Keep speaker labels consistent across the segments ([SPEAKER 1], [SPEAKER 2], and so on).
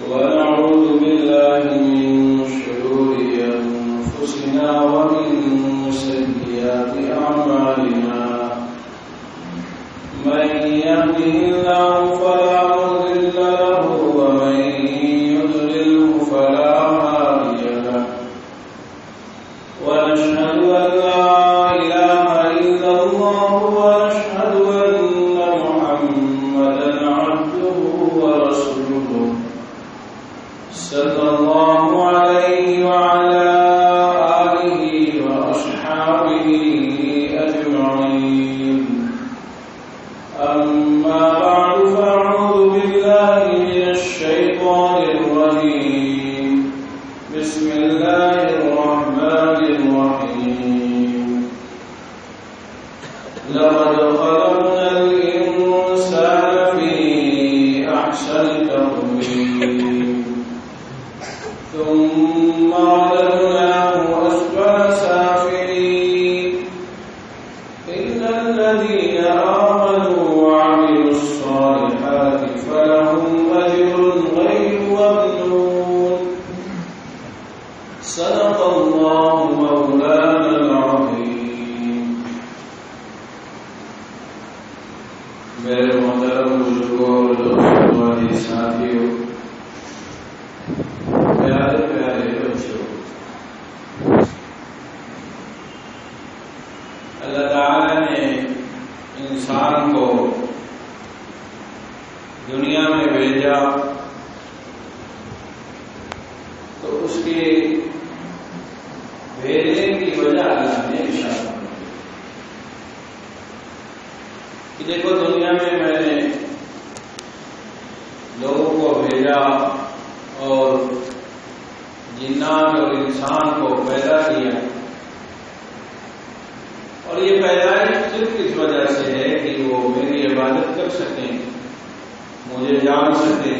[SPEAKER 1] ونعوذ بالله من شرور أنفسنا ومن سيئات أعمالنا من يهده الله فلا مضل له ومن يضلله فلا هادي له ونشهد أن لا إله إلا الله ونشهد أن محمدا عبده ورسوله صلى الله عليه وعلى آله وأصحابه أجمعين أما بعد فأعوذ بالله من الشيطان الرجيم بسم الله الرحمن الرحيم لقد خلقنا الإنسان في أحسن تقويم ثم رددناه أسفل سافلين إلا الذين آمنوا وعملوا الصالحات فلهم أجر غير ممنون صدق الله مولانا العظيم. میرے محترم بزرگوں اور ساتھیوں، پیارے پیارے بچوں، اللہ تعالی نے انسان کو دنیا میں بھیجا تو اس کے بھیجنے کی وجہ اللہ نے ارشاد فرمائی کہ دیکھو دنیا میں نے لوگوں کو بھیجا اور جنات اور انسان کو پیدا کیا، اور یہ پیدائش صرف اس وجہ سے ہے کہ وہ میری عبادت کر سکیں، مجھے جان سکیں،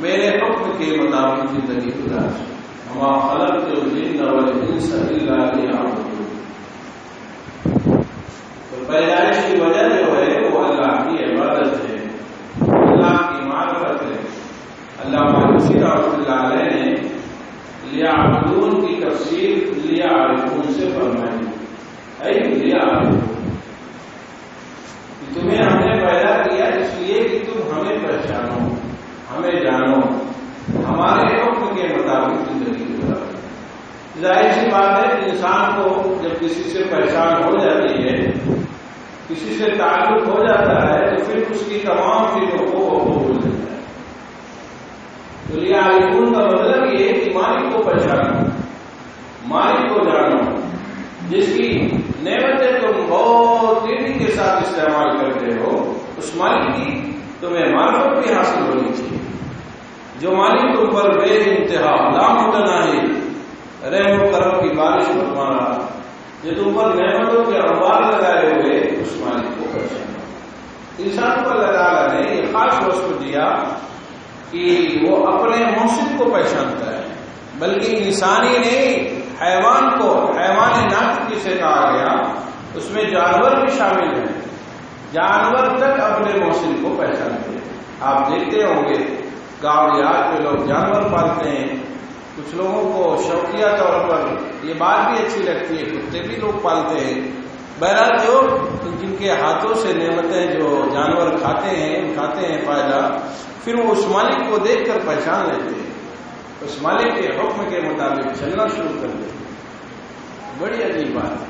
[SPEAKER 1] میرے حکم کے مطابق زندگی گزار سکیں. وما خلقت الجن والانس الا ليعبدون. تو پیدائش کی وجہ جو ہے وہ اللہ کی عبادت ہے، اللہ کی معرفت ہے. علامہ حسین رحمۃ اللہ علیہ نے لیعبدون کی تفسیر لیعرفون سے فرمائی. اے لیعرفون، تمہیں ہم نے پیدا کیا اس لیے کہ تم ہمیں پہچانو، ہمیں جانو، ہمارے حکم کے مطابق زندگی گزارو. ظاہر سی بات ہے کہ انسان کو جب کسی سے پہچان ہو جاتی ہے، کسی سے تعلق ہو جاتا ہے، تو پھر اس کی تمام چیزوں کو بھول جاتا ہے. تو لیعرفون کا مطلب یہ ہے کہ مالک کو پہچانو، مالک کو جانو، جس کی نعمتیں تم بہت تیزی کے ساتھ استعمال کرتے ہو، اس مالک کی تمہیں معرفت بھی حاصل ہونی چاہیے. جو مالک تم پر بے انتہا لامتناہی رحم و کرم کی بارش برپا رہا، جو تم پر نعمتوں کے انبار لگائے ہوئے، اس مالک کو پہچانو. انسان کو اللہ تعالیٰ نے یہ خاص وصف دیا کہ وہ اپنے محسن کو پہچانتا ہے، بلکہ انسانی نہیں، حیوان کو، حیوان ناطق جسے کہا گیا، اس میں جانور بھی شامل ہیں. جانور تک اپنے محسن کو پہچانتے ہیں. آپ دیکھتے ہوں گے گاؤں دیہات میں لوگ جانور پالتے ہیں. کچھ لوگوں کو شوقیہ طور پر یہ بات بھی اچھی لگتی ہے، کتے بھی لوگ پالتے ہیں. بہرحال جو جن کے ہاتھوں سے نعمتیں جو جانور کھاتے ہیں فائدہ، پھر وہ اس مالک کو دیکھ کر پہچان لیتے ہیں، اس مالک کے حکم کے مطابق چلنا شروع کر دیتے ہیں. بڑی عجیب بات ہے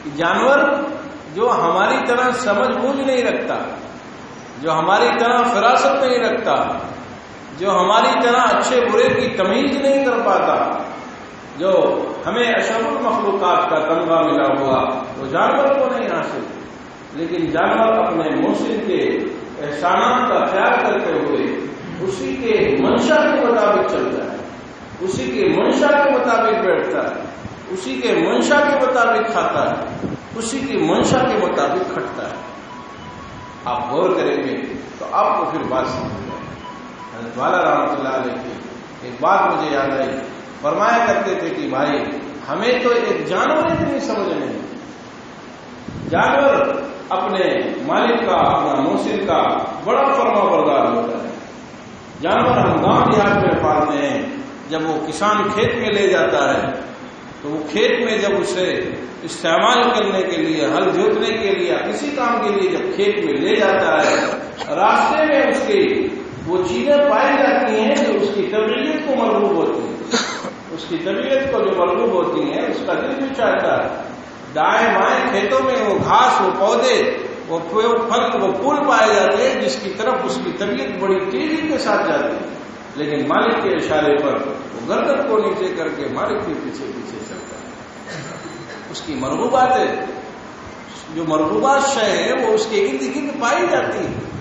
[SPEAKER 1] کہ جانور جو ہماری طرح سمجھ بوجھ نہیں رکھتا، جو ہماری طرح فراست نہیں رکھتا، جو ہماری طرح اچھے برے کی تمیز نہیں کر پاتا، جو ہمیں اشرف المخلوقات کا تمغہ ملا ہوا، وہ جانور کو نہیں حاصل. لیکن جانور اپنے محسن کے احسانات کا خیال کرتے ہوئے اسی کے منشا کے مطابق چلتا ہے، اسی کے منشا کے مطابق بیٹھتا ہے، اسی کے منشا کے مطابق کھاتا ہے، اسی کی منشا کے مطابق کھٹتا ہے. آپ غور کریں گے تو آپ کو پھر بات سمجھ جائے. حضرت والا رحمۃ اللہ علیہ کی ایک بات مجھے یاد آئی. فرمایا کرتے تھے کہ بھائی ہمیں تو ایک جانور اتنی سمجھ نہیں، جانور اپنے مالک کا، اپنا محسن کا بڑا فرما بردار ہوتا ہے۔ جانور ہم گاؤں دیہات میں پالتے ہیں، جب وہ کسان کھیت میں لے جاتا ہے تو وہ کھیت میں جب اسے استعمال کرنے کے لیے، ہل جوتنے کے لیے، کسی کام کے لیے جب کھیت میں لے جاتا ہے، راستے میں اس کی وہ چیزیں پائی جاتی ہیں جو اس کی طبیعت کو مرغوب ہوتی ہیں، اس کی طبیعت کو جو مرغوب ہوتی ہیں اس کا دل بھی چاہتا ہے۔ دائیں بائیں کھیتوں میں وہ گھاس، وہ پودے، وہ پھل، وہ پھول پائے جاتے ہیں جس کی طرف اس کی طبیعت بڑی تیزی کے ساتھ جاتی ہے، لیکن مالک کے اشارے پر وہ گردن کو نیچے کر کے مالک کے پیچھے پیچھے چلتا ہے۔ اس کی مرغوبات، جو مرغوبات شے ہے وہ اس کے ارد گرد پائی جاتی ہے،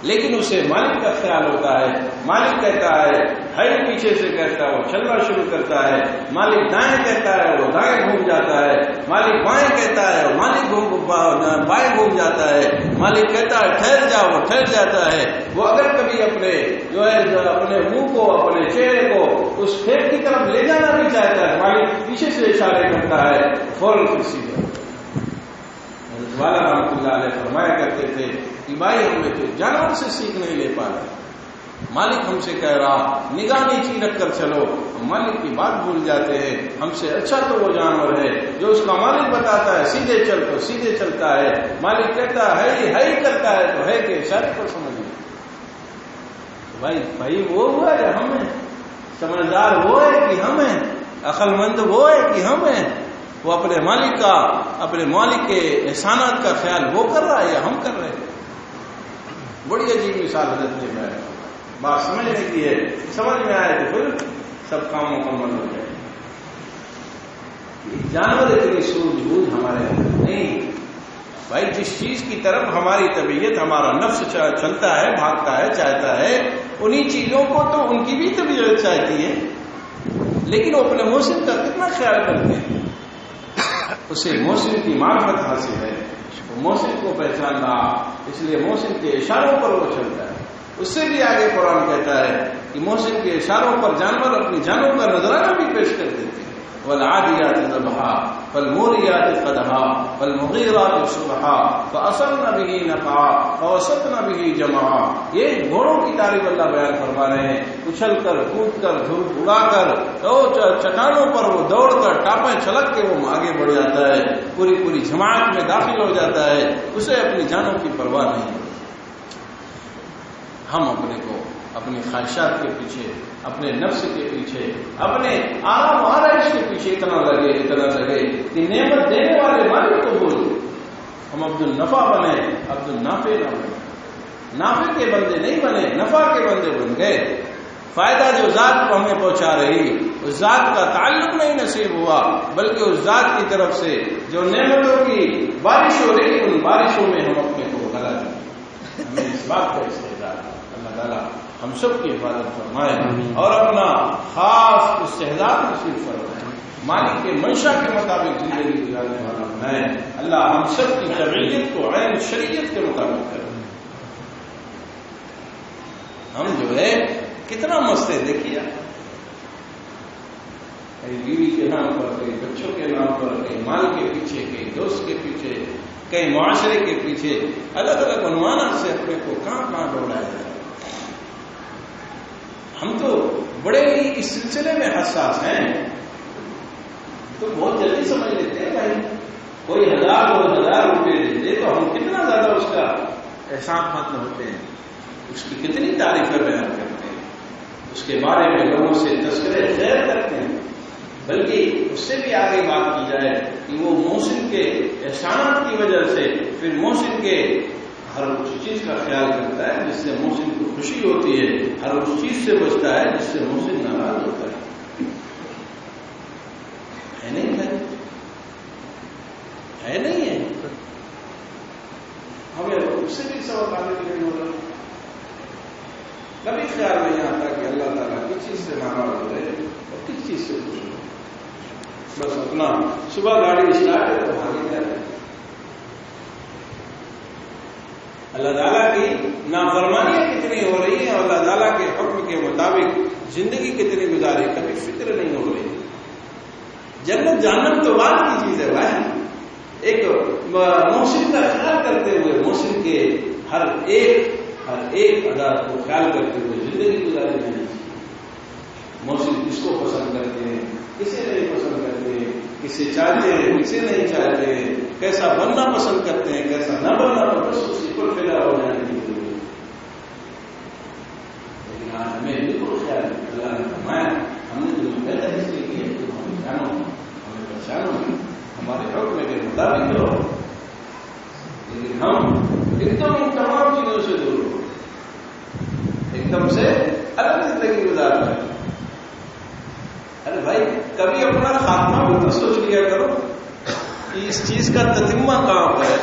[SPEAKER 1] لیکن اسے مالک کا خیال ہوتا ہے۔ مالک کہتا ہے ہائی، پیچھے سے کہتا ہے وہ چلنا شروع کرتا ہے۔ مالک دائیں کہتا ہے وہ دائیں گھوم جاتا ہے۔ مالک بائیں کہتا ہے وہ بائیں گھوم جاتا ہے۔ مالک کہتا ہے ٹھہر جاؤ، وہ ٹھہر جاتا ہے۔ وہ اگر کبھی اپنے اپنے منہ کو، اپنے چہرے کو اس کھیت کی طرف لے جانا بھی چاہتا ہے، مالک پیچھے سے اشارے کرتا ہے، فوراً کسی والا رحمۃ اللہ علیہ فرمایا کرتے تھے کہ بھائی ہم نے تو جانور سے سیکھ نہیں لے پا رہے، مالک ہم سے کہہ رہا نگاہ نیچی رکھ کر چلو، ہم مالک کی بات بھول جاتے ہیں۔ ہم سے اچھا تو وہ جانور ہے جو اس کا مالک بتاتا ہے سیدھے چل تو سیدھے چلتا ہے، مالک کہتا ہے کرتا ہے تو ہے کہ اشارے پر سمجھ لیں۔ بھائی وہ ہوا ہے ہم ہیں، سمجھدار وہ ہے کہ ہم ہیں، عقل مند وہ ہے کہ ہم ہیں؟ وہ اپنے مالک کے احسانات کا خیال وہ کر رہا ہے یا ہم کر رہے ہیں؟ بڑی عجیب مثال حضرت نے بیان کی، بات سمجھنے کی ہے، سمجھ میں آئے تو پھر سب کام مکمل ہو جائے۔ جانور اتنی سوجھ بوجھ ہمارے اندر نہیں بھائی، جس چیز کی طرف ہماری طبیعت، ہمارا نفس چلتا ہے، بھاگتا ہے، چاہتا ہے، انہی چیزوں کو تو ان کی بھی طبیعت چاہتی ہے، لیکن وہ اپنے محسن کا کتنا خیال کرتے ہیں؟ اسے محسن کی معرفت حاصل ہے، وہ محسن کو پہچان رہا، اس لیے محسن کے اشاروں پر وہ چلتا ہے۔ اس سے بھی آگے قرآن کہتا ہے کہ محسن کے اشاروں پر جانور اپنی جانوں کا نذرانہ بھی پیش کر دیتے ہیں۔ وَالْعَادِيَاتِ ضَبْحًا فَالْمُورِيَاتِ قَدْحًا فَالْمُغِيرَاتِ صُبْحًا فَأَثَرْنَ بِهِ نَقْعًا فَوَسَطْنَ بِهِ جَمْعًا۔ یہ گھوڑوں کی تعریف اللہ بیان فرما رہے ہیں، اچھل کر، کود کر، اڑا کر، چٹانوں پر وہ دوڑ کر، ٹاپیں چھلک کے وہ آگے بڑھ جاتا ہے، پوری جماعت میں داخل ہو جاتا ہے، اسے اپنی جانوں کی پرواہ نہیں ہے۔ ہم اپنے کو اپنی خواہشات کے پیچھے، اپنے نفس کے پیچھے، اپنے آرام و آرائش کے پیچھے اتنا لگے کہ نعمت دینے والے مالک کو بھول گئے۔ ہم عبد النفع بنے، عبد النافع نہ بنے، نافع کے بندے نہیں بنے، نفع کے بندے بن گئے۔ فائدہ جو ذات کو ہمیں پہنچا رہی، اس ذات کا تعلق نہیں نصیب ہوا، بلکہ اس ذات کی طرف سے جو نعمتوں کی بارش ہو رہی، ان بارشوں میں ہم اپنے کو گلا دیں۔ ہمیں اس بات کا استعداد ہے۔ اللہ تعالیٰ ہم سب کی حفاظت فرمائے اور اپنا خاص استعداد نصیب فرمائے، مالک کے منشا کے مطابق زندگی گزارنے والا بنائے۔ اللہ ہم سب کی طبیعت کو عین شریعت کے مطابق کرے۔ ہم جو ہے کتنا مست ہے، دیکھیے، کہیں بیوی کے نام پر، کہیں بچوں کے نام پر، کہیں مال کے پیچھے، کہیں دوست کے پیچھے، کہیں معاشرے کے پیچھے، الگ الگ عنوانات سے اپنے کو کہاں دوڑایا جائے۔ ہم تو بڑے ہی اس سلسلے میں حساس ہیں، تو بہت جلدی سمجھ لیتے ہیں بھائی، کوئی 1000 روپے دیتے تو ہم کتنا زیادہ اس کا احسان مند ہوتے ہیں، اس کی کتنی تعریفیں بیان کرتے ہیں، اس کے بارے میں لوگوں سے تذکرے خیر کرتے ہیں، بلکہ اس سے بھی آگے بات کی جائے کہ وہ محسن کے احسانات کی وجہ سے پھر محسن کے ہر اس چیز کا خیال کرتا ہے جس سے محسن کو خوشی ہوتی ہے، ہر اس چیز سے بچتا ہے جس سے محسن ناراض ہوتا ہے۔ نہیں ہے ہمیں اس سے بھی سبق آنے کے لیے ہوگا۔ کبھی خیال نہیں آتا کہ اللہ تعالیٰ کس چیز سے ناراض ہو رہے اور کس چیز سے خوش ہو، بس اپنا صبح گاڑی اسٹارٹ ہے تو آگے جا رہے ہیں۔ اللہ تعالیٰ کی نافرمانیاں کتنی ہو رہی ہیں، اللہ تعالیٰ کے حکم کے مطابق زندگی کتنی گزاری، کبھی فکر نہیں ہو رہی۔ جنت جہنم تو بعد کی چیز ہے بھائی، ایک محسن کا خیال کرتے ہوئے محسن کے ہر ایک ادا کو خیال کرتے ہوئے زندگی گزاری جانی چاہیے. محسن کس کو پسند کرتے ہیں, کسے نہیں پسند کرتے, کسے چاہتے ہیں, کسے نہیں چاہتے, کیسا بننا پسند کرتے ہیں, کیسا نہ بننا, بس اسی پر پیدا ہو جانے کی ضرورت ہے. لیکن آج ہمیں بالکل خیال اللہ نے فرمایا ہم نے تمہیں پیدا اس لیے کیا کہ ہمیں جانو, ہمیں پہچانو, ہمارے حکم کے مطابق کرو. لیکن ہم ایک دم ان تمام چیزوں سے دور ہو, ایک دم سے الگ زندگی گزار رہے ہیں. ارے بھائی کبھی اپنا خاتمہ بھی تو سوچ لیا کرو کہ اس چیز کا تتمہ کہاں پر ہے.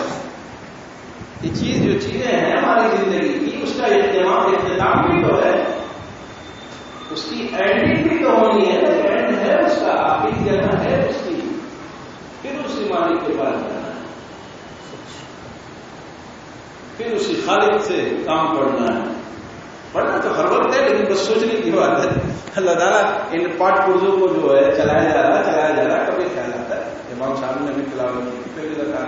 [SPEAKER 1] یہ چیز جو چیزیں ہیں ہماری زندگی کی, اس کا اختتام بھی تو ہے, اس کی اینڈنگ بھی تو ہونی ہے. اینڈ ہے اس کا, آخری جگہ ہے اس کی, پھر اسی مالک کے پاس جانا ہے, پھر اسی خالق سے کام کرنا ہے. پڑھنا تو ہر وقت ہے, لیکن بس سوچنے کی بات ہے. اللہ تعالیٰ ان پاٹ پرزوں کو جو ہے چلایا جا رہا, کبھی خیال آتا ہے. امام صاحب نے بھی تلاوت کی, پہلے لگا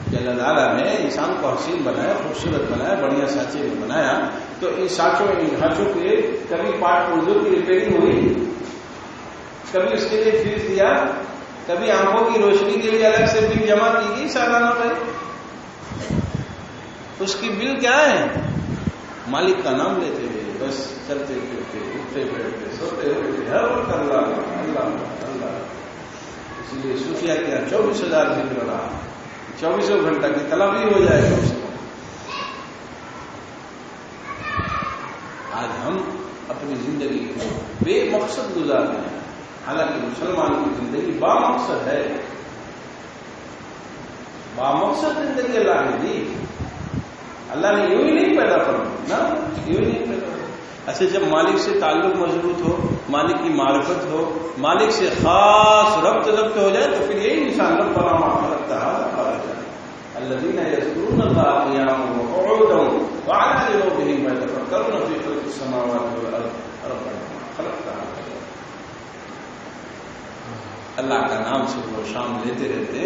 [SPEAKER 1] کہ اللہ تعالیٰ نے انسان کو حسین بنایا, خوبصورت بنایا, بڑھیا سانچے میں بنایا, تو ان ڈھانچوں کے کبھی پاٹ پرزوں کی ریپیئرنگ ہوئی, کبھی اس کے لیے فیس دیا, کبھی آنکھوں کی روشنی کے لیے الگ سے بل جمع کی گئی سالانہ پہ. اس کی بل کیا ہے؟ مالک کا نام لیتے ہوئے بس چلتے پھرتے, اٹھتے بیٹھتے, سوتے ہوئے, ہر وقت اللہ اللہ اللہ. اس لیے صوفیہ کیا 24,000 ذکر رہا, 24 گھنٹہ کی طلبی ہو جائے کم سے کم. آج ہم اپنی زندگی کو بے مقصد گزار رہے ہیں, حالانکہ مسلمان کی زندگی با مقصد ہے. با مقصد زندگی اللہ نے دی. اللہ نے یوں ہی نہیں پیدا کرنا, یوں ہی نہیں پیدا. اچھا جب مالک سے تعلق مضبوط ہو, مالک کی معرفت ہو, مالک سے خاص ربط ہو جائے, تو پھر یہی انسان ربنا ما خلقت هذا باطلا الذين يذكرون الله قياما وقعودا وعلى جنوبهم ويتفكرون في خلق السماوات والارض ربنا ما خلقت هذا. اللہ کا نام صبح و شام لیتے رہتے,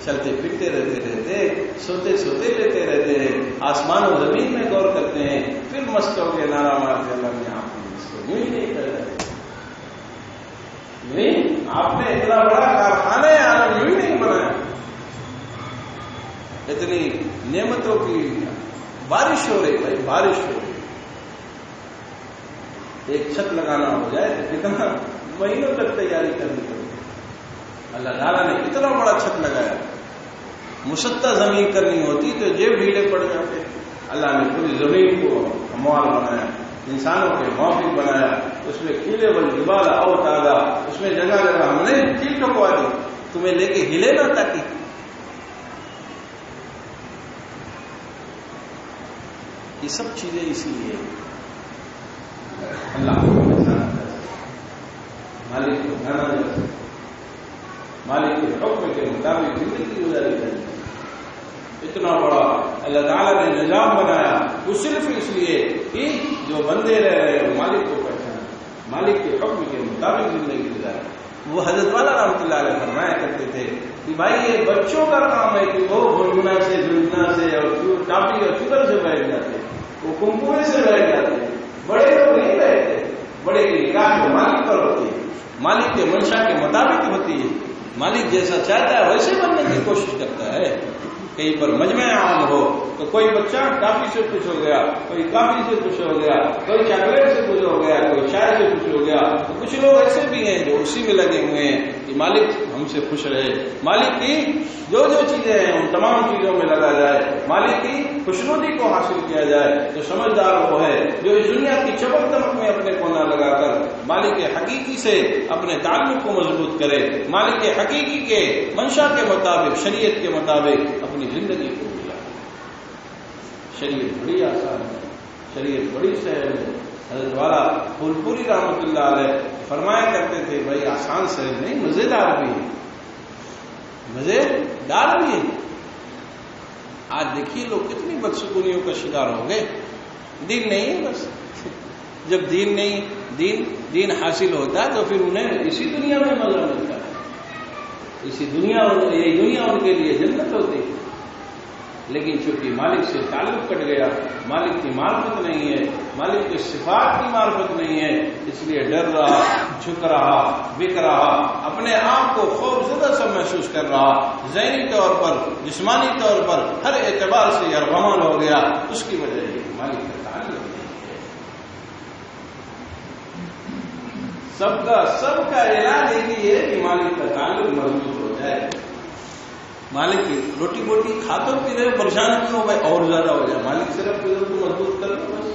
[SPEAKER 1] چلتے پھرتے رہتے, سوتے سوتے لیتے رہتے ہیں, آسمان و زمین میں غور کرتے ہیں, پھر مست ہو کے نعرہ مارتے اللہ نے آپ نے اس کو یوں ہی نہیں کرا. نہیں, آپ نے اتنا بڑا کارخانہ عالم یوں ہی نہیں بنایا. اتنی نعمتوں کی بارش ہو رہی, بھائی بارش ہو رہی, ایک چھت لگانا ہو جائے تو کتنا مہینوں تک تیاری کرنی پڑتی. اللہ تعالیٰ نے اتنا بڑا چھت لگایا, مسطح زمین کرنی ہوتی تو جیب ڈھیلے پڑ جاتے. اللہ نے پوری زمین کو ہموار بنایا, انسانوں کے موافق بنایا, اس میں کیلے والجبال اوتادا, اس میں جگہ جگہ ہم نے کیل ٹھکوا دی, تمہیں لے کے ہلے نہ تاکہ. یہ سب چیزیں اس لیے اللہ کو مالک کو جانا جا سکتا, مالک کے حکم کے مطابق زندگی گزاری کرنی. اتنا بڑا اللہ تعالیٰ نے نظام بنایا, وہ صرف اس لیے کہ جو بندے رہ رہے ہیں مالک کو پہچانا, مالک کے حکم کے مطابق زندگی گزارے. وہ حضرت والا رحمۃ اللہ علیہ فرمایا کرتے تھے کہ بھائی یہ بچوں کا کام ہے کہ وہ گنگنا سے جھنجھنا سے اور ٹاپی اور چکر سے بیٹھ جاتے, وہ کنکوے سے بیٹھ جاتے. بڑے لوگ نہیں بیٹھتے, بڑے کی نگاہ جو مالک پر ہوتی ہے, مالک کے منشا کے مطابق ہوتی ہے. مالک جیسا چاہتا ہے ویسے بننے کی کوشش کرتا ہے. کہیں پر مجمع عام ہو تو کوئی بچہ کافی سے خوش ہو گیا, کوئی کافی سے خوش ہو گیا, کوئی چاکلیٹ سے خوش ہو گیا, کوئی چائے سے خوش ہو گیا. تو کچھ لوگ ایسے بھی ہیں جو اسی میں لگے ہوئے ہیں کہ مالک ہم سے خوش رہے, مالک کی جو جو چیزیں ہیں ان تمام چیزوں میں لگا جائے, مالک کی خوشنودی کو حاصل کیا جائے. تو سمجھدار وہ ہے جو اس دنیا کی چمک دمک میں اپنے کو نہ لگا کر مالک حقیقی سے اپنے تعلق کو مضبوط کرے, مالک حقیقی کے منشا کے مطابق, شریعت کے مطابق اپنی زندگی کو گزارے. شریعت بڑی آسان ہے, شریعت بڑی سہل ہے. حضرت والا پھول پوری رحمۃ اللہ علیہ فرمایا کرتے تھے بھائی آسان سہل نہیں, مزیدار بھی ہے, مزیدار بھی ہے. آج دیکھیے لوگ کتنی بدسکونیوں کا شکار ہو گئے. دین نہیں ہے, بس جب دین نہیں, دین حاصل ہوتا ہے تو پھر انہیں اسی دنیا میں مزہ ملتا ہے. اسی دنیا یہ دنیا ان کے لیے جنت ہوتی ہے، لیکن چونکہ مالک سے تعلق کٹ گیا، مالک کی معرفت نہیں ہے، مالک کی صفات کی معرفت نہیں ہے، اس لیے ڈر رہا، جھک رہا، بک رہا، اپنے آپ کو خوف زدہ سا محسوس کر رہا، ذہنی طور پر، جسمانی طور پر ہر اعتبار سے یرغمال ہو گیا. اس کی وجہ یہ مالک کا تعلق نہیں ہے. سب کا علاج ایک ہی ہے کہ مالک کا تعلق مضبوط ہو جائے. مالک کی روٹی بوٹی کھاتوں پی رہے پریشان کیوں ہو بھائی اور زیادہ ہو جائے. مالک سے رب کو مضبوط کر لو، بس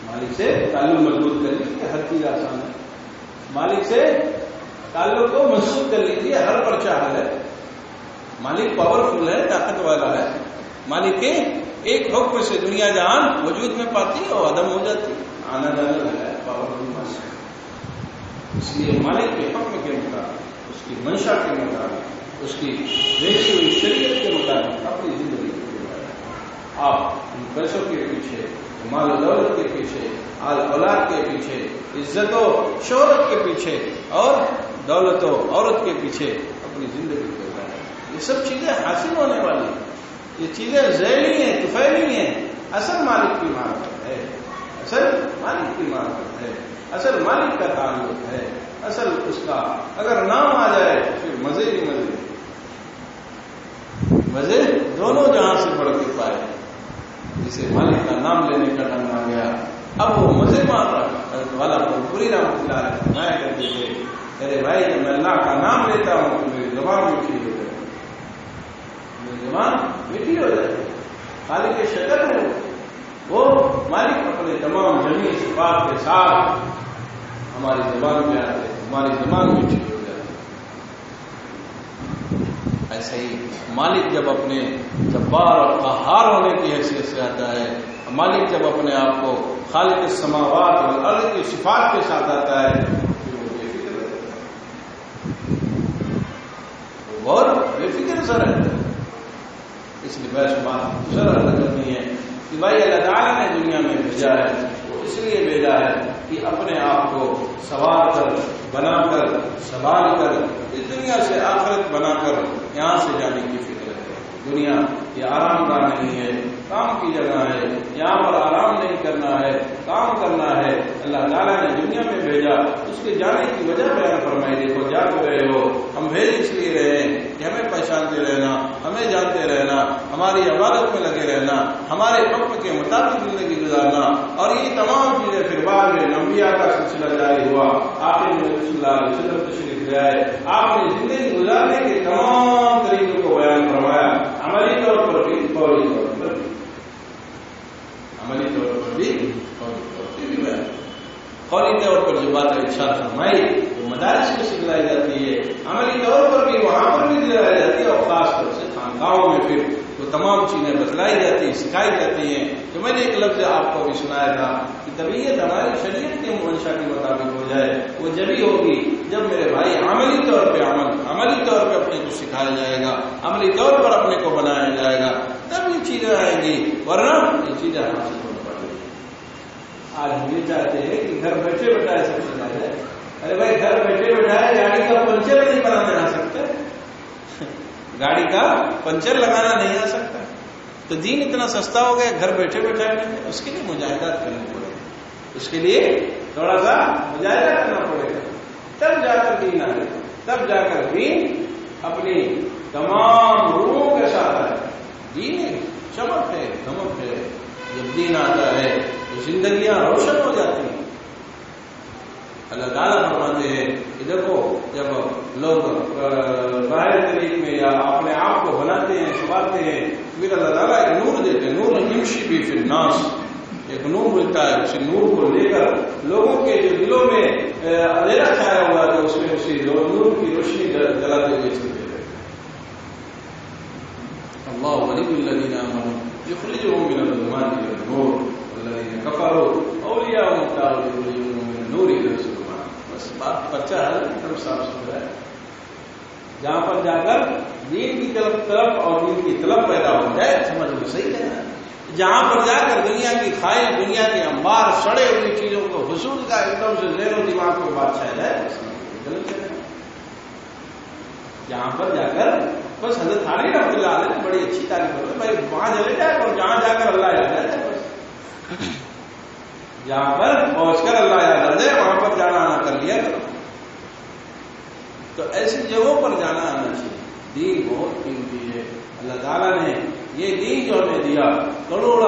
[SPEAKER 1] مالک سے تعلق مضبوط کر لیجیے، ہر چیز آسان ہے. مالک سے تعلق کو منسوخ کر لیجیے، ہر پرچہ حل ہے. مالک پاورفل ہے، طاقت والا ہے. مالک کے ایک حکم سے دنیا جہان وجود میں پاتی ہے اور عدم ہو جاتی ہے. آنا جانا ہے پاورفل مالک. اس لیے مالک کے حکم کے مطابق، اس کی منشا کے مطابق، اس کی دیکھی ہوئی شریعت کے مطابق اپنی زندگی کو گزاریں. آپ ان پیسوں کے پیچھے، مال و دولت کے پیچھے، آل اولاد کے پیچھے، عزت و شہرت کے پیچھے اور دولت و عورت کے پیچھے اپنی زندگی کو گزاریں. یہ سب چیزیں حاصل ہونے والی ہیں، یہ چیزیں ذیلی ہیں، طفیلی ہیں. اصل مالک کی معرفت ہے، اصل مالک کی معرفت ہے، اصل مالک کا تعلق ہے. اصل اس کا اگر نام آ جائے پھر مزے ہی مزے، مزے دونوں جہاں سے بڑھ کے پائے. جسے مالک کا نام لینے کا ڈنگ آ گیا، اب وہ مزے مار رہا والا کو پوری رام کھلا رہے کرتے تھے. ارے بھائی جب میں اللہ کا نام لیتا ہوں تو میری زبان میٹھی ہو جائے، میری زبان میٹھی ہو جائے. خالق کے شکر ہے وہ مالک اپنے تمام جمیع صفات کے ساتھ ہماری زبان میں آتے، ہماری زبان میٹھی ہو جاتی. ایسے ہی مالک جب اپنے جبار اور قہار ہونے کی حیثیت سے آتا ہے، مالک جب اپنے آپ کو خالق السماوات والارض کی صفات کے ساتھ آتا ہے پھر وہ بے فکر رہتا ہے، وہ بہت بے فکر سا رہتا ہے. اس لیے بحث بات ذرا کرنی ہے کہ بھائی اللہ تعالیٰ نے دنیا میں بھیجا ہے، وہ اس لیے بھیجا ہے کہ اپنے آپ کو سوار کر، بنا کر، سنبھال کر، اس دنیا سے آخرت بنا کر یہاں سے جانے کی فکر ہے. دنیا یہ آرام گاہ نہیں ہے، کام کی جگہ ہے. یہاں پر آرام نہیں کرنا ہے، کام کرنا ہے. اللہ تعالیٰ نے دنیا میں بھیجا، اس کے جانے کی وجہ بیان فرمائی. دیکھو جا تو رہے ہو، ہم بھیج اس لیے رہے ہیں کہ ہمیں پہچانتے رہنا، ہمیں جانتے رہنا، ہماری عبادت میں لگے رہنا، ہمارے حکم کے مطابق زندگی گزارنا. اور یہ تمام چیزیں پھر بعد میں انبیاء کا سلسلہ جاری ہوا، آخر میں صلی اللہ علیہ وسلم تشریف لے آئے. آپ نے زندگی گزارنے کے تمام طریقوں کو بیان فرمایا، عملی طور پر بھی، فوری طور پر بھی. عملی طور پر بھی، فوری طور پر بھی بیان. فوری طور پر جو بات ارشاد فرمائی وہ مدارس میں سکھلائی جاتی ہے، عملی طور پر بھی وہاں پر بھی دلائی جاتی ہے، اور خاص طور سے خانقاہوں میں پھر وہ تمام چیزیں بتلائی جاتی ہیں، سکھائی جاتی ہیں. تو میں نے ایک لفظ آپ کو بھی سنایا تھا کہ طبیعت ہماری شریعت کے منشا کے مطابق ہو جائے، وہ جبھی ہوگی جب میرے بھائی عملی طور پہ عملی طور پہ اپنے کو سکھایا جائے گا، عملی طور پر اپنے کو بنایا جائے گا، تب یہ چیزیں آئیں گی، ورنہ یہ چیزیں حاصل ہو پڑیں گی. آج ہم یہ چاہتے ہیں کہ گھر بیٹھے بیٹھائے سب سکھا جائے. ارے بھائی گھر بیٹھے بیٹھائے گاڑی کا پنچر نہیں بنانے آ سکتے، گاڑی کا پنچر لگانا نہیں آ سکتا. تو دین اتنا سستا ہو گیا گھر بیٹھے بیٹھائے نہیں. اس کے لیے مجاہدات کرنے پڑے گا، اس کے لیے تھوڑا سا مجاہدہ کرنا پڑے گا، تب جا کر دین آئے، تب جا کر دین اپنی تمام روحوں کے ساتھ آئے. دین چمک ہے، دمک ہے. جب دین آتا ہے تو زندگیاں روشن ہو جاتی ہیں. اللہ تعالیٰ فرماتے ہیں کہ دیکھو جب لوگ باہر طریق میں یا اپنے آپ کو بناتے ہیں، سنبھالتے ہیں، پھر اللہ تعالیٰ ایک نور دیتے ہیں. نور یمشی بھی فی الناس، ایک نور ملتا ہے. اسی نور کو لے کر لوگوں کے جو دلوں میں اندھیرا چھایا ہوا ہے اس میں اسی نور کی روشنی جلاتے ہوئے چلتے ہیں. اللہ ولی الذین آمنوا یخرجهم من الظلمات الى النور والذین کفروا اولیاءهم الطاغوت یخرجونهم من النور الى الظلمات. بس بات بچہ ہے، طرف صاف ستھرا ہے. جہاں پر جا کر دین کی طرف اور دین کی طلب پیدا ہو جائے، سمجھ لو صحیح ہے. جہاں پر جا کر دنیا کی خواہش، دنیا کے انبار، سڑے ہوئی چیزوں کو حصول کا ایک دم سے ذہن و دماغ کو بات چھا جائے، غلط ہے. جہاں پر جا کر بس حضرت علی رحمۃ اللہ علیہ نے بڑی اچھی تعریف کرتے بھائی وہاں چلے جائے اور جہاں جا کر اللہ یاد آ جائے، بس جہاں پر پہنچ کر اللہ یاد آ جائے وہاں پر جانا آنا کر لیا کرو. تو ایسی جگہوں پر جانا آنا چاہیے. دین بہت قیمتی ہے. اللہ تعالیٰ نے یہ دین جو ہمیں دیا کروڑ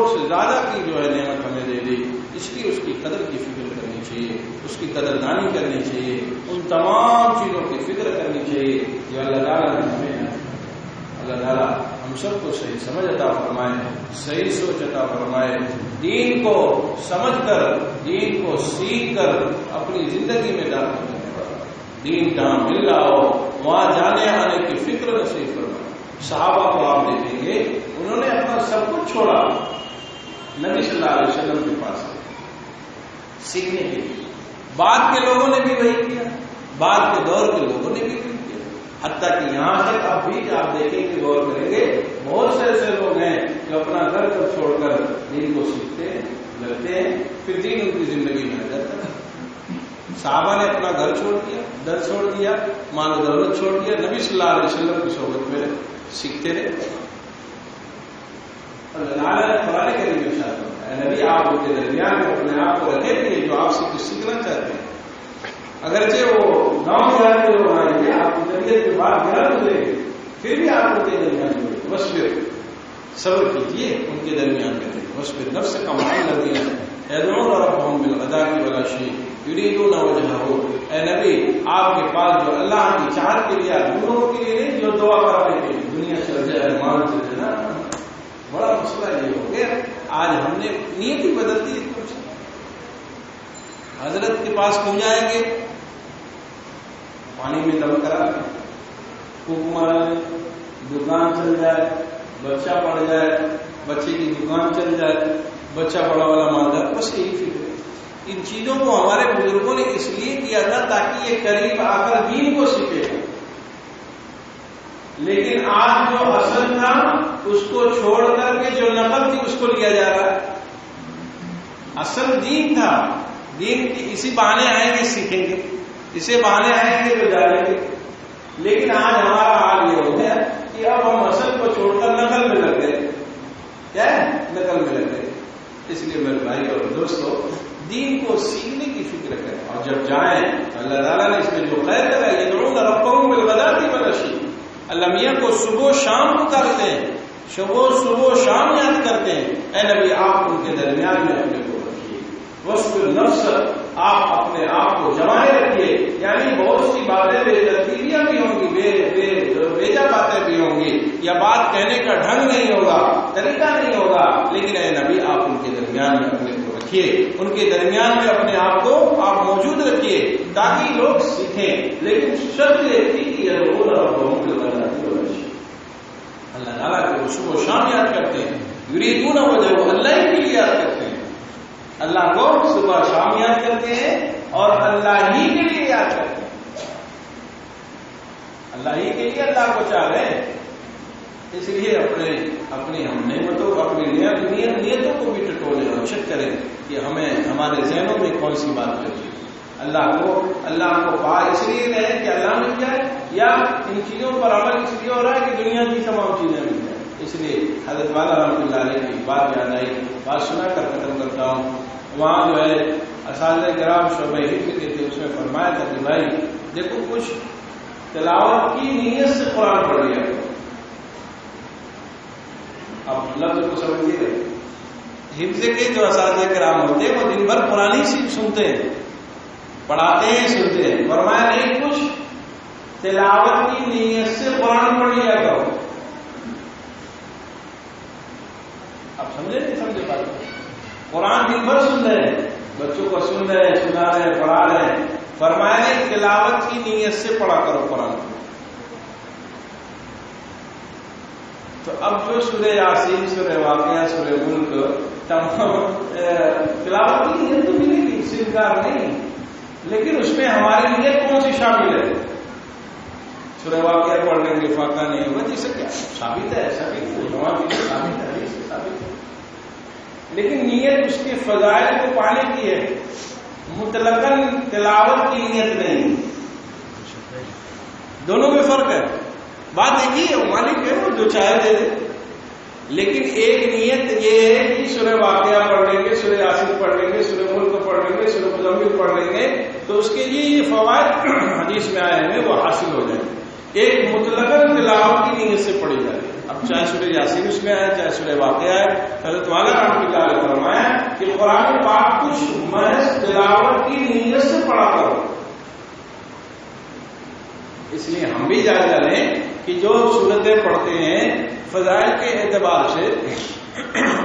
[SPEAKER 1] سے زیادہ کی جو ہے نعمت ہمیں دے دی، اس کی قدر کی فکر کرنی چاہیے، اس کی قدردانی کرنی چاہیے، ان تمام چیزوں کی فکر کرنی چاہیے جو اللہ تعالیٰ نے ہمیں. اللہ تعالیٰ ہم سب کو صحیح سمجھ عطا فرمائے، صحیح سوچ عطا فرمائے، دین کو سمجھ کر دین کو سیکھ کر اپنی زندگی میں ڈال کر دین جہاں مل رہا ہو وہاں جانے آنے کی فکر نصیب فرمائے. صحابہ کو آپ دیکھیں گے انہوں نے اپنا سب کچھ چھوڑا نبی صلی اللہ علیہ وسلم کے پاس سیکھنے کے لیے. بعد کے لوگوں نے بھی وہی کیا، بعد کے دور کے لوگوں نے بھی وہی کیا، حتیٰ کہ یہاں تک اب بھی آپ دیکھیں گے غور کریں گے بہت سے ایسے لوگ ہیں جو اپنا گھر کو چھوڑ کر دین کو سیکھتے ہیں، لڑتے ہیں، پھر دین ان کی زندگی میں آ جاتا ہے. صحابہ نے اپنا گھر چھوڑ دیا، در چھوڑ دیا، مال و دولت چھوڑ دیا، نبی صلی اللہ علیہ وسلم کی صحبت میں سیکھتے رہے. اللہ تعالیٰ نے قرآن کریم میں ارشاد فرمایا اے نبی آپ ان کے درمیان میں اپنے آپ کو رکھے تھے جو آپ سے کچھ سیکھنا چاہتے ہیں. اگرچہ وہ گاؤں گھر کے لوگ آئیں گے آپ کی طبیعت کے بعد گھر گزرے گے پھر بھی آپ ان کے درمیان میں بس پھر صبر کیجیے ان کے درمیان میں رہے. بس پھر نفس کا معاملہ دیا يدعون ربهم بالغداة والعشي يريدون وجهه. اے نبی آپ کے پاس جو اللہ کی چاہت کے لیے دونوں کے لیے نہیں جو دعا کرنے کے لیے دنیا چل جائے مال چل جائے نا. بڑا مسئلہ یہ ہو گیا آج ہم نے نیت ہی بدل دی. کچھ حضرت کے پاس کیوں جائیں گے؟ پانی میں دم کرا پھونک مارا دکان چل جائے بچہ پڑ جائے بچے کی دکان چل جائے بچہ بڑا والا مالدار، بس یہی فکر ہے. ان چیزوں کو ہمارے بزرگوں نے اس لیے کیا تھا تاکہ یہ قریب آ کر دین کو سیکھے. لیکن آج جو اصل تھا اس کو چھوڑ کر کے جو نقل تھی اس کو لیا جا رہا ہے. اصل دین تھا، دین کی اسی بہانے آئیں گے سیکھیں گے، اسے بہانے آئیں گے تو جانیں گے. لیکن آج ہمارا حال یہ ہو گیا کہ اب ہم اصل کو چھوڑ کر نقل میں لگ گئے. کیا ہے؟ نقل میں لگ گئے. اس لیے میرے بھائی اور دوستو دین کو سیکھنے کی فکر کریں اور جب جائیں اللہ تعالیٰ نے اس میں جو خیر کرا يدعون ربهم بالغداة والعشي. اللہ میاں کو صبح و شام پکارتے ہیں، صبح و شام یاد کرتے ہیں. اے نبی آپ ان کے درمیان میں اپنے کو رکھیے. وصف النفس آپ اپنے آپ کو جمائے رکھیے. یعنی بہت سی باتیں بے ترتیبیاں بھی ہوں گی، بیجا باتیں بھی ہوں گی، یا بات کہنے کا ڈھنگ نہیں ہوگا، طریقہ نہیں ہوگا، لیکن اے نبی آپ ان کے درمیان میں اپنے کو رکھیے، ان کے درمیان میں اپنے آپ کو آپ موجود رکھیے تاکہ لوگ سیکھیں. لیکن شرط یہ تھی کہ اللہ تعالیٰ کو صبح و شام یاد کرتے ہیں. یریدون وجہہ، اللہ ہی کے لیے یاد کرتے ہیں. اللہ کو صبح شام یاد کرتے ہیں اور اللہ ہی کے لیے یاد کرتے ہیں. اللہ ہی کے لیے اللہ کو چاہ رہے ہیں. اس لیے اپنی ہم نعمتوں کو اپنی نیتوں کو بھی ٹٹولے اور چیک کریں کہ ہمیں ہمارے ذہنوں میں کون سی بات لگی. اللہ کو پا اس لیے رہے کہ اللہ مل جائے یا ان چیزوں پر عمل اس لیے ہو رہا ہے کہ دنیا کی تمام چیزیں مل جائیں. اس لیے حضرت والا رحمۃ اللہ علیہ کی بات یاد آئی، بات سنا کر ختم کرتا ہوں. وہاں جو ہے اساتذہ کرام شعبہ حفظ کے تھے، اس میں فرمایا تھا کہ بھائی دیکھو کچھ تلاوت کی نیت سے قرآن پڑھ لیا کرو. اب لفظ کو سمجھیے گا. حفظ کے جو اساتذہ کرام ہوتے ہیں وہ دن بھر قرآن ہی سنتے ہیں، پڑھاتے ہیں، سنتے ہیں. فرمایا نہیں کچھ تلاوت کی نیت سے قرآن پڑھ لیا کرو. اب سمجھے نہیں سمجھے بات؟ قرآن دن بھر سن رہے ہیں، بچوں کو سن رہے ہیں، سنا رہے ہیں، پڑھا رہے ہیں. فرمایا نہیں تلاوت کی نیت سے پڑھا کرو قرآن. تو اب جو سورہ یاسین، سورہ واقعہ، سورہ ملک تمام تلاوت کی نیت تو ملے گی، سنگار نہیں، لیکن اس میں ہماری نیت کون سی شامل ہے؟ سورہ واقعہ پڑھنے میں فاقہ نہیں ہوگا جسے کیا ثابت ہے، ایسا بھی ثابت ہے، ثابت ہے. لیکن نیت اس کے فضائل کو پانے کی ہے، مطلقاً تلاوت کی نیت نہیں. دونوں میں فرق ہے. بات ایک ہی ہے، مالک ہے وہ جو چاہے دے دے، لیکن ایک نیت یہ ہے کہ سورہ واقعہ پڑھ لیں گے، سورہ یاسین پڑھ لیں گے، سورہ ملک پڑھ لیں گے، سورہ مزمل پڑھ لیں گے تو اس کے لیے یہ فوائد حدیث میں آئے ہیں وہ حاصل ہو جائیں. ایک مطلقاً تلاوت کی نیت سے پڑھی جائے. اب چاہے سورہ یاسین اس میں آئے، چاہے سورہ واقعہ ہے، حضرت والا رحمۃ اللہ علیہ فرمایا کہ قرآن پاک کچھ محض تلاوت کی نیت سے پڑھا کرو. اس لیے ہم بھی جائزہ لیں کہ جو سورتیں پڑھتے ہیں فضائل کے اعتبار سے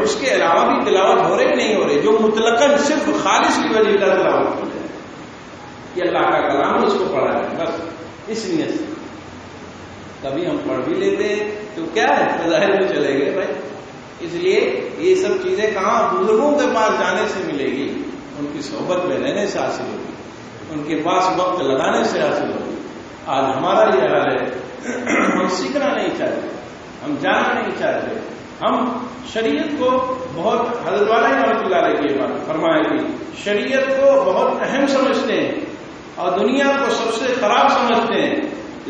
[SPEAKER 1] اس کے علاوہ بھی تلاوت ہو رہی نہیں ہو رہی، جو مطلقاً صرف خالص کی وجہ سے تلاوت ہو جائے کہ اللہ کا کلام اس کو پڑھا ہے، بس اس نیت سے. کبھی ہم پڑھ بھی لیتے ہیں تو کیا ہے فضائل میں چلے گئے بھائی. اس لیے یہ سب چیزیں کہاں بزرگوں کے پاس جانے سے ملے گی، ان کی صحبت میں رہنے سے حاصل ہوگی، ان کے پاس وقت لگانے سے حاصل ہوگی. آج ہمارا یہ حال ہے، ہم سیکھنا نہیں چاہتے، ہم جاننا نہیں چاہتے. ہم شریعت کو بہت، حضرت والا رحمۃ اللہ علیہ کی بات فرمایا کہ شریعت کو بہت اہم سمجھتے ہیں اور دنیا کو سب سے خراب سمجھتے ہیں،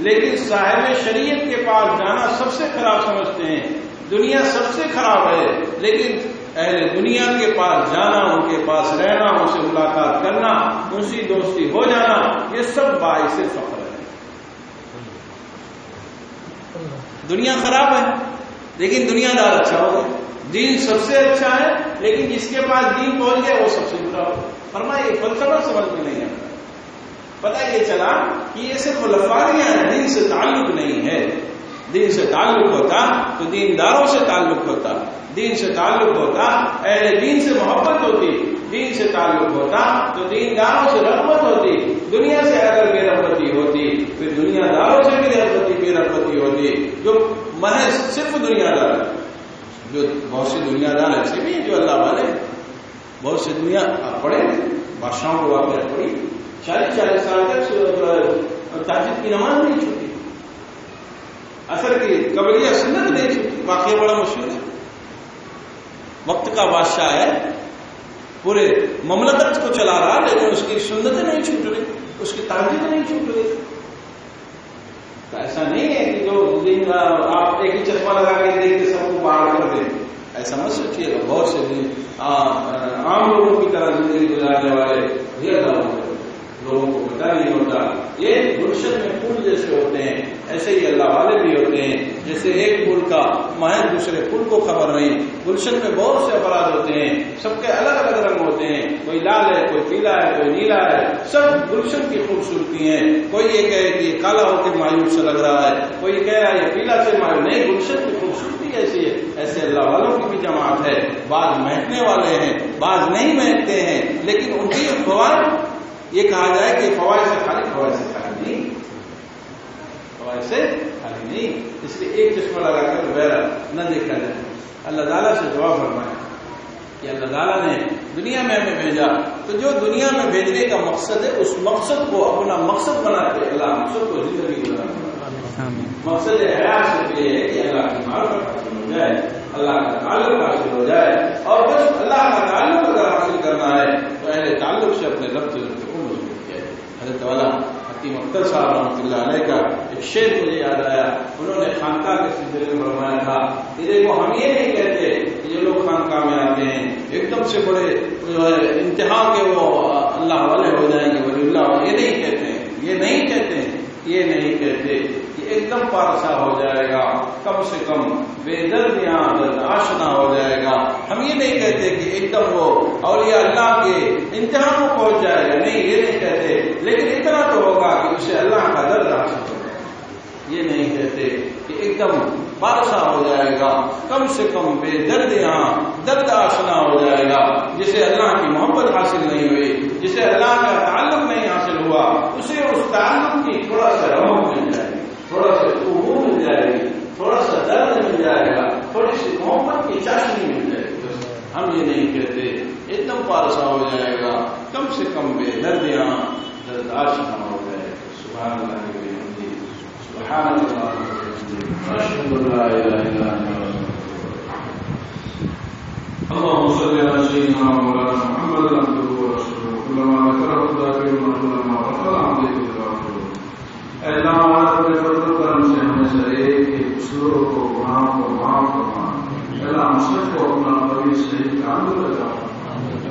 [SPEAKER 1] لیکن صاحب شریعت کے پاس جانا سب سے خراب سمجھتے ہیں. دنیا سب سے خراب ہے، لیکن اہل دنیا کے پاس جانا، ان کے پاس رہنا، ان سے ملاقات کرنا، ان سے دوستی ہو جانا، یہ سب باعث فخر ہے. دنیا خراب ہے لیکن دنیا دار اچھا ہوگا. دین سب سے اچھا ہے لیکن جس کے پاس دین پہنچ گیا وہ سب سے برا ہوگا. فرمایا یہ فلسفہ سمجھ میں نہیں آتا. پتہ یہ چلا کہ یہ صرف لفاظیاں ہیں، دین سے تعلق نہیں ہے. دین سے تعلق ہوتا تو دینداروں سے تعلق ہوتا، دین سے تعلق ہوتا اہل دین سے محبت ہوتی، دین سے تعلق ہوتا تو دینداروں سے رغبت ہوتی. دنیا سے اگر بے رغبتی ہوتی پھر دنیا داروں سے بھی بے رغبتی ہوتی. جو محض صرف دنیا دار، جو بہت سے دنیا دار ایسے بھی ہیں جو اللہ والے، بہت سے دنیا پڑھے بادشاہوں کو واقعہ پڑھی 40 سال تک تہجد کی نماز نہیں چھوٹی، اثر کی قبلیہ سنت نہیں چھوٹی. واقعہ بڑا مشہور ہے. وقت کا بادشاہ ہے، پورے مملکت کو چلا رہا لیکن اس کی سنتیں نہیں چھوٹ رہی، اس کی تہجد نہیں چھوٹ رہی. تو ایسا نہیں ہے کہ جو دن آپ ایک ہی چشمہ لگا کے دیکھ کے سب کو باہر کر دیں، ایسا مت سوچیے گا. بہت سے دن عام لوگوں کی طرح زندگی گزارنے والے لوگوں کو پتہ نہیں ہوتا. یہ گلشن میں پھول جیسے ہوتے ہیں ایسے ہی اللہ والے بھی ہوتے ہیں. جیسے ایک پھول کا ماہر دوسرے پھول کو خبر نہیں. گلشن میں بہت سے افراد ہوتے ہیں، سب کے الگ الگ رنگ ہوتے ہیں، کوئی لال ہے، کوئی پیلا ہے، کوئی نیلا ہے. سب گلشن کی خوبصورتی ہیں. کوئی یہ کہے کہ یہ کالا ہو کے مایوس سے لگ رہا ہے، کوئی کہہ رہا ہے یہ پیلا سے مایوس. نہیں، گلشن کی خوبصورتی ایسی ہے. ایسے اللہ والوں کی بھی جماعت ہے. بعض مہکنے والے ہیں، بعض نہیں مہکتے ہیں، لیکن ان کی فوائد یہ کہا جائے کہ فوائد سے خالی، فوائد سے خالی نہیں، فوائد سے خالی نہیں. اس لیے ایک چشمہ لگا کر وغیرہ نہ دیکھا جائے. اللہ تعالیٰ سے دعا فرمائے کہ اللہ تعالیٰ نے دنیا میں ہمیں بھیجا تو جو دنیا میں بھیجنے کا مقصد ہے اس مقصد کو اپنا مقصد بنا کے اللہ مقصد کو زندگی بنا. مقصد حیات سے یہ ہے کہ اللہ کی معرفت حاصل ہو جائے، اللہ کا تعلق حاصل ہو جائے. اور بس اللہ کا تعلق اگر حاصل کرنا ہے تو اہل تعلق سے اپنے رب سے کو مضبوط کیا ہے. حضرت والا حکیم اختر صاحب رحمۃ اللہ علیہ کا ایک شعر مجھے یاد آیا. انہوں نے خانقاہ کے سلسلے میں فرمایا تھا کہ دیکھو ہم یہ نہیں کہتے کہ جو لوگ خانقاہ میں آتے ہیں ایک دم سے بڑے انتہا کے وہ اللہ والے ہو جائیں گے، ولی اللہ، یہ نہیں کہتے ہیں، یہ نہیں کہتے ہیں، یہ نہیں کہتے کہ ایک دم پارسا ہو جائے گا، کم سے کم بے درد یہاں درد آشنا ہو جائے گا. ہم یہ نہیں کہتے کہ ایک دم وہ اولیاء اللہ کے انتہا کو پہنچ جائے گا، نہیں یہ نہیں کہتے، لیکن اتنا تو ہوگا کہ اسے اللہ کا درد حاصل ہو جائے. یہ نہیں کہتے کہ ایک دم پارسا ہو جائے گا، کم سے کم بے درد یہاں درد آشنا ہو جائے گا. جسے اللہ کی محبت حاصل نہیں ہوئی، جسے اللہ کا تعلق نہیں حاصل ہوا، اسے اس تعلق کی تھوڑا سا رونق مل جائے گی، تھوڑا سا قبول مل جائے گی، تھوڑا سا درد مل جائے گا، تھوڑی سی محبت کی چاشنی مل جائے گی. ہم یہ نہیں کہتے ایک دم پارسا ہو جائے گا، کم سے کم بے درد یہاں درد آشنا ہو جائے. سبحان اللہ سبحان اللہ اشهد ان لا اله الا انت. اللهم صل على سيدنا مولانا محمد عبده ورسوله كلما ذكره الذاكرون كلما غفل عن ذكره الغافلون. اللہ ہمارے اپنے فضل و کرم سے ہمیں سے ایک قصوروں کو گناہوں کو معاف فرما. اللہ ہم سب کو اپنا قوی صحیح تعلق لگا.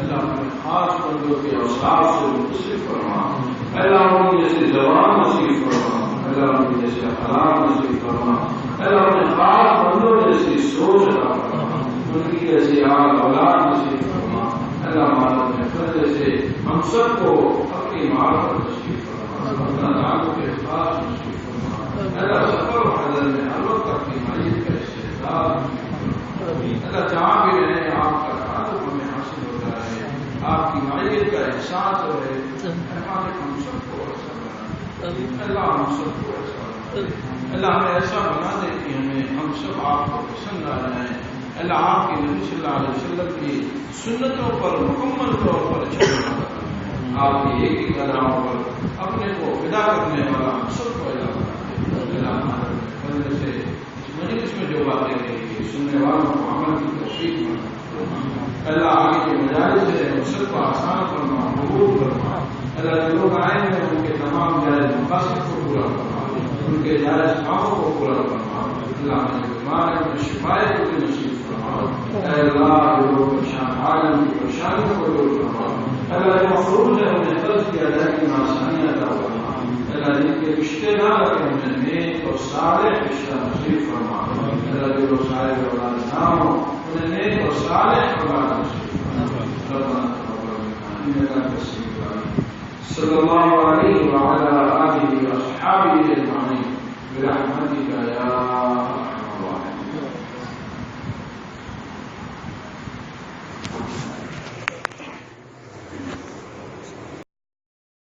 [SPEAKER 1] اللہ اپنے خاص بندوں کے اوصاف سے متصف فرما. اللہ ان کی جیسی زبان نصیب فرما. اللہ ان کی جیسے اخلاق نصیب فرما. اللہ اپنے خاص بندوں جیسی سوچ عطا فرما. ان کی جیسی اولاد نصیب فرما. اللہ ہمارے اپنے فضل سے ہم سب کو اپنی معرفت نصیب فرما. اپنا تعلق کے خاص نصیب فرما. اللہ سفر و حضر میں ہر وقت اپنی معیت کا استعداد اللہ جہاں بھی رہے آپ کا تعلق ہمیں حاصل ہوتا ہے. آپ کی معیت کا احساس رہے. ہم سب کو ایسا بنا. اللہ ہم سب کو ایسا بنا. اللہ ہمیں ایسا بنا دے کہ ہم سب آپ کو پسند آ جائیں. اللہ آپ کے نبی صلی اللہ علیہ وسلم کی سنتوں پر مکمل طور پر چلنا. آپ کی ایک ہی قدموں پر اپنے کو فدا کرنے والا ہم سب کو اللہ بنا دے. اللہ ہمارے بندے سے اس مجلس میں جو باتیں کہی سننے والوں کو عمل کی توفیق بنا. اللہ آگے کے مجالس سے ہم سب کو آسان فرما, قبول فرما. اللہ جو لوگ آئے ہیں ان کے تمام جائز مقاصد کو پورا فرما. ان کے جائز کاموں کو پورا فرما. اللہ ہمیں بیمار ہے شفائے کو بھی نصیب فرما. اے اللہ جو لوگ پریشان عالم کی پریشانیوں کو دور فرما. اللہ جو مفروض ہے انہیں قرض کی ادائیگی میں آسانیاں عطا فرما. اللہ جن کے رشتے نہ لگے انہیں نیک اور صالح رشتہ نصیب فرما. اللہ جو لوگ صالح اولاد نہ ہوں انہیں نیک اور صالح اولاد نصیب فرما. ربنا تقبل منا انك انت السميع العليم. صلی اللہ علیہ وعلى آلہ واصحابہ اجمعین برحمتک